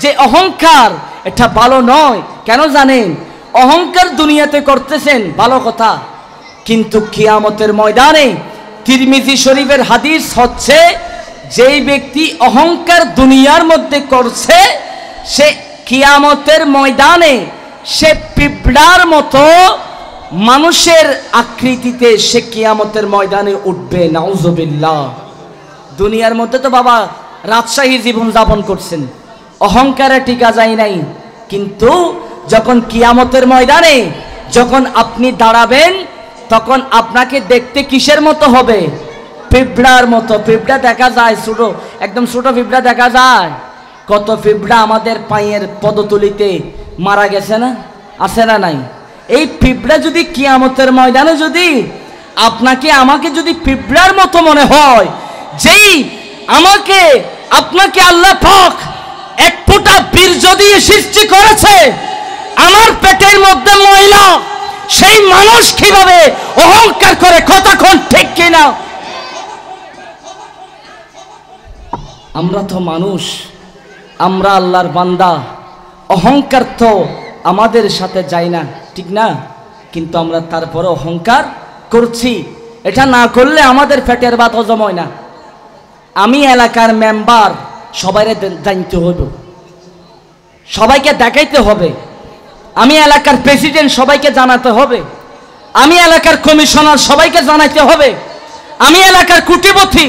যে অহংকার, এটা ভালো নয়। কেন জানেন? অহংকার দুনিয়াতে করতেছেন ভালো কথা, কিন্তু কিয়ামতের ময়দানে তিরমিজি শরীফের হাদিস হচ্ছে, যেই ব্যক্তি অহংকার দুনিয়ার মধ্যে করছে সে কিয়ামতের ময়দানে সে পিঁপড়ার মতো মানুষের আকৃতিতে সে কিয়ামতের ময়দানে উঠবে। নাউজুবিল্লাহ। দুনিয়ার মধ্যে তো বাবা রাজশাহী জীবন যাপন করছেন, অহংকারে টিকা যায় নাই, কিন্তু যখন কিয়ামতের ময়দানে যখন আপনি দাঁড়াবেন তখন আপনাকে দেখতে কিসের মতো হবে? পিঁপড়ার মতো। পিঁপড়া দেখা যায় ছোট, একদম ছোট পিঁপড়া দেখা যায়। কত পিঁপড়া আমাদের পায়ের পদতলিতে মারা গেছে না, আছে না নাই? এই পিঁপড়া যদি কিয়ামতের ময়দানে যদি আপনাকে আমাকে যদি পিঁপড়ার মতো মনে হয়, যেই আমাকে আপনাকে আল্লাহ পাক এক ফোঁটা বীর্য দিয়ে সৃষ্টি করেছে, আমার পেটের মধ্যে ময়লা, সেই মানুষ কিভাবে অহংকার করে? কতক্ষণ ঠিক কিনা? আমরা তো মানুষ, আমরা আল্লাহর বান্দা, অহংকার তো আমাদের সাথে যায় না, ঠিক না? কিন্তু আমরা তারপরে অহংকার করছি। এটা না করলে আমাদের পেটের ভাত হজম হয় না। আমি এলাকার মেম্বার, সবাই জানতে হবে, সবাইকে দেখাইতে হবে। আমি এলাকার প্রেসিডেন্ট, সবাইকে জানাতে হবে। আমি এলাকার কমিশনার, সবাইকে জানাইতে হবে। আমি এলাকার কোটিপতি,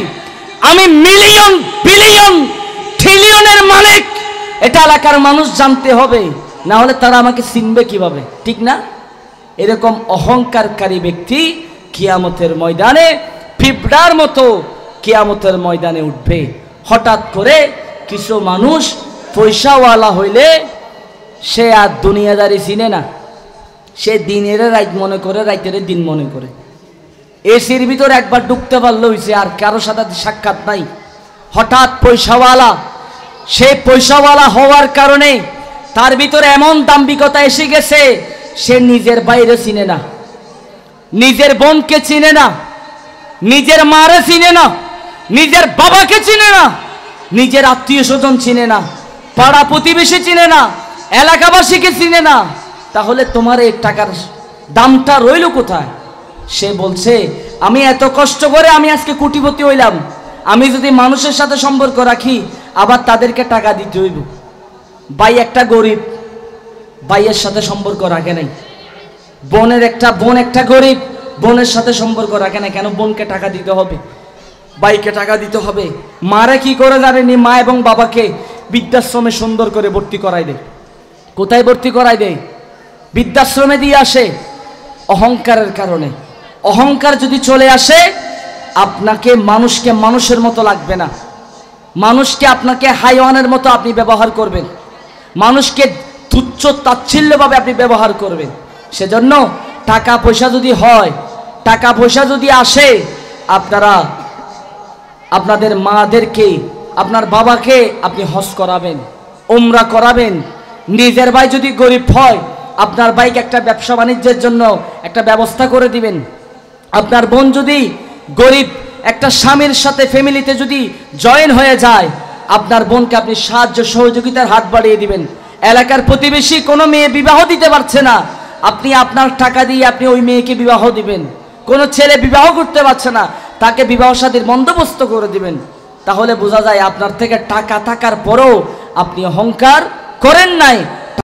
আমি মিলিয়ন বিলিয়ন ট্রিলিয়নের মালিক, এটা এলাকার মানুষ জানতে হবে, না হলে তারা আমাকে চিনবে কিভাবে, ঠিক না? এরকম অহংকারকারী ব্যক্তি কিয়ামতের ময়দানে পিঁপড়ার মতো কিয়ামতের ময়দানে উঠবে। হঠাৎ করে কিছু মানুষ পয়সাওয়ালা হইলে সে আর দুনিয়াদারি চিনে না, সে দিনের রাত মনে করে, রাতের দিন মনে করে। এসির ভিতরে একবার ঢুকতে পারলে হইছে, আর কারোর সাথে সাক্ষাৎ নাই। হঠাৎ পয়সাওয়ালা, সে পয়সাওয়ালা হওয়ার কারণে তার ভিতরে এমন দাম্ভিকতা এসে গেছে, সে নিজের বাইরে চিনে না, নিজের বোনকে চিনে না, নিজের মারে চিনে না, নিজের বাবাকে চিনে না, নিজের আত্মীয় স্বজন চিনে না, পাড়া প্রতিবেশী চিনে না, এলাকাবাসীকে চিনে না। তাহলে তোমার এই টাকার দামটা রইল কোথায়? সে বলছে, আমি এত কষ্ট করে আমি আজকে কোটিপতি হইলাম, আমি যদি মানুষের সাথে সম্পর্ক রাখি আবার তাদেরকে টাকা দিতে হইব। ভাই একটা গরিব, ভাইয়ের সাথে সম্পর্ক রাখে নাই। বোন একটা গরিব, বোনের সাথে সম্পর্ক রাখে না। কেন? বোনকে টাকা দিতে হবে, ভাইকে টাকা দিতে হবে। মারে কি করে জানেনি? মা এবং বাবাকে বৃদ্ধাশ্রমে সুন্দর করে ভর্তি করাই দেয়। কোথায় ভর্তি করাই দেয়? বৃদ্ধাশ্রমে দিয়ে আসে। অহংকারের কারণে। অহংকার যদি চলে আসে, আপনাকে মানুষকে মানুষের মতো লাগবে না, মানুষকে আপনাকে হাইওয়ানের মতো আপনি ব্যবহার করবেন, মানুষকে তুচ্ছ তাচ্ছিল্যভাবে আপনি ব্যবহার করবেন। সেজন্য টাকা পয়সা যদি হয়, টাকা পয়সা যদি আসে, আপনারা আপনাদের মাদেরকে, আপনার বাবাকে আপনি হজ করাবেন, উমরা করাবেন। নিজের ভাই যদি গরিব হয়, আপনার ভাইকে একটা ব্যবসা বাণিজ্যের জন্য একটা ব্যবস্থা করে দিবেন। আপনার বোন যদি গরিব, একটা স্বামীর সাথে ফ্যামিলিতে যদি জয়েন হয়ে যায়, আপনার বোনকে আপনি সাহায্য সহযোগিতার হাত বাড়িয়ে দিবেন। এলাকার প্রতিবেশী কোনো মেয়ে বিবাহ দিতে পারছে না, আপনি আপনার টাকা দিয়ে আপনি ওই মেয়েকে বিবাহ দিবেন। কোনো ছেলে বিবাহ করতে পারছে না, তাকে বিবাহ শাদীর বন্দোবস্ত করে দিবেন। তাহলে বোঝা যায় আপনার থেকে টাকা থাকার পরও আপনি অহংকার করেন নাই।